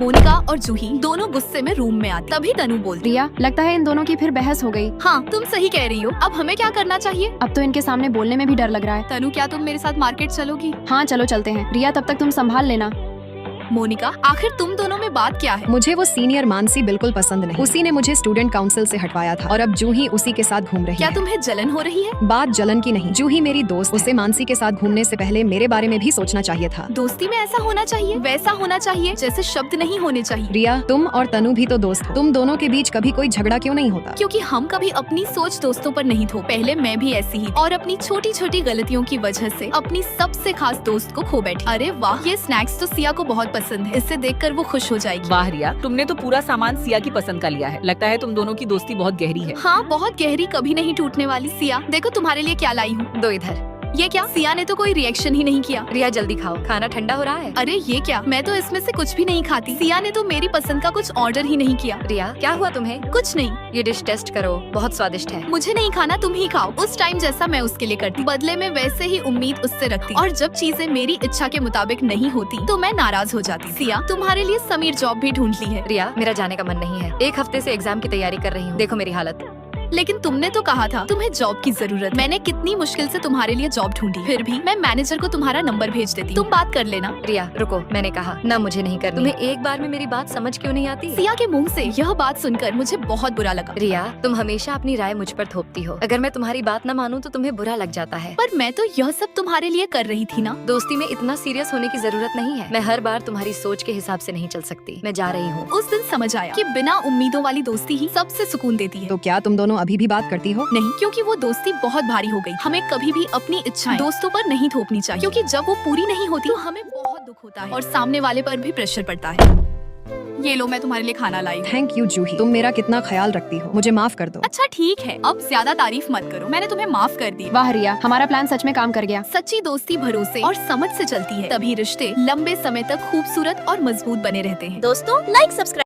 मोनिका और जूही दोनों गुस्से में रूम में आती, तभी तनु बोलती, रिया, लगता है इन दोनों की फिर बहस हो गई। हाँ तुम सही कह रही हो। अब हमें क्या करना चाहिए? अब तो इनके सामने बोलने में भी डर लग रहा है। तनु क्या तुम मेरे साथ मार्केट चलोगी? हाँ चलो चलते हैं। रिया तब तक तुम संभाल लेना। मोनिका आखिर तुम दोनों में बात क्या है? मुझे वो सीनियर मानसी बिल्कुल पसंद नहीं। उसी ने मुझे स्टूडेंट काउंसिल से हटवाया था और अब जूही उसी के साथ घूम रही क्या है। तुम्हें जलन हो रही है? बात जलन की नहीं, जूही मेरी दोस्त, उसे मानसी के साथ घूमने से पहले मेरे बारे में भी सोचना चाहिए था। दोस्ती में ऐसा होना चाहिए, वैसा होना चाहिए जैसे शब्द नहीं होने चाहिए। रिया, तुम और तनु भी तो दोस्त हो। तुम दोनों के बीच कभी कोई झगड़ा क्यों नहीं होता? क्योंकि हम कभी अपनी सोच दोस्तों पर नहीं थोप। पहले मैं भी ऐसी ही और अपनी छोटी छोटी गलतियों की वजह से अपनी सबसे खास दोस्त को खो बैठी। अरे वाह, ये स्नैक्स तो सिया को बहुत पसंद है, इससे देखकर वो खुश हो जाएगी। वाह रिया, तुमने तो पूरा सामान सिया की पसंद का लिया है। लगता है तुम दोनों की दोस्ती बहुत गहरी है। हाँ बहुत गहरी, कभी नहीं टूटने वाली। सिया देखो तुम्हारे लिए क्या लाई हूँ। दो इधर। ये क्या? सिया ने तो कोई रिएक्शन ही नहीं किया। रिया जल्दी खाओ, खाना ठंडा हो रहा है। अरे ये क्या? मैं तो इसमें से कुछ भी नहीं खाती। सिया ने तो मेरी पसंद का कुछ ऑर्डर ही नहीं किया। रिया क्या हुआ तुम्हें? कुछ नहीं। ये डिश टेस्ट करो, बहुत स्वादिष्ट है। मुझे नहीं खाना, तुम ही खाओ। उस टाइम जैसा मैं उसके लिए करती, बदले में वैसे ही उम्मीद उससे रखती। और जब चीजें मेरी इच्छा के मुताबिक नहीं होती तो मैं नाराज हो जाती। सिया तुम्हारे लिए समीर जॉब भी ढूंढ ली है। रिया मेरा जाने का मन नहीं है। एक हफ्ते से एग्जाम की तैयारी कर रही हूँ, देखो मेरी हालत। लेकिन तुमने तो कहा था तुम्हें जॉब की जरूरत। मैंने कितनी मुश्किल से तुम्हारे लिए जॉब ढूंढी, फिर भी मैं मैनेजर को तुम्हारा नंबर भेज देती। तुम बात कर लेना। रिया रुको, मैंने कहा ना मुझे नहीं करनी। तुम्हें एक बार में मेरी बात समझ क्यों नहीं आती? सिया के मुंह से यह बात सुनकर मुझे बहुत बुरा लगा। रिया तुम हमेशा अपनी राय मुझ पर थोपती हो। अगर मैं तुम्हारी बात न मानूं तो तुम्हें बुरा लग जाता है। पर मैं तो यह सब तुम्हारे लिए कर रही थी ना। दोस्ती में इतना सीरियस होने की जरूरत नहीं है। मैं हर बार तुम्हारी सोच के हिसाब से नहीं चल सकती। मैं जा रही हूँ। उस दिन समझ आया कि बिना उम्मीदों वाली दोस्ती ही सबसे सुकून देती है। तो क्या तुम दोनों अभी भी बात करती हो? नहीं, क्योंकि वो दोस्ती बहुत भारी हो गई। हमें कभी भी अपनी इच्छाएं दोस्तों पर नहीं थोपनी चाहिए, क्योंकि जब वो पूरी नहीं होती तो हमें बहुत दुख होता है और सामने वाले पर भी प्रेशर पड़ता है। ये लो, मैं तुम्हारे लिए खाना लाई हूँ। थैंक यू जूही, तुम मेरा कितना ख्याल रखती हो। मुझे माफ कर दो। अच्छा ठीक है, अब ज्यादा तारीफ मत करो, मैंने तुम्हें माफ कर दी। वाह रिया, हमारा प्लान सच में काम कर गया। सच्ची दोस्ती भरोसे और समझ से चलती है, तभी रिश्ते लंबे समय तक खूबसूरत और मजबूत बने रहते हैं। दोस्तों लाइक सब्सक्राइब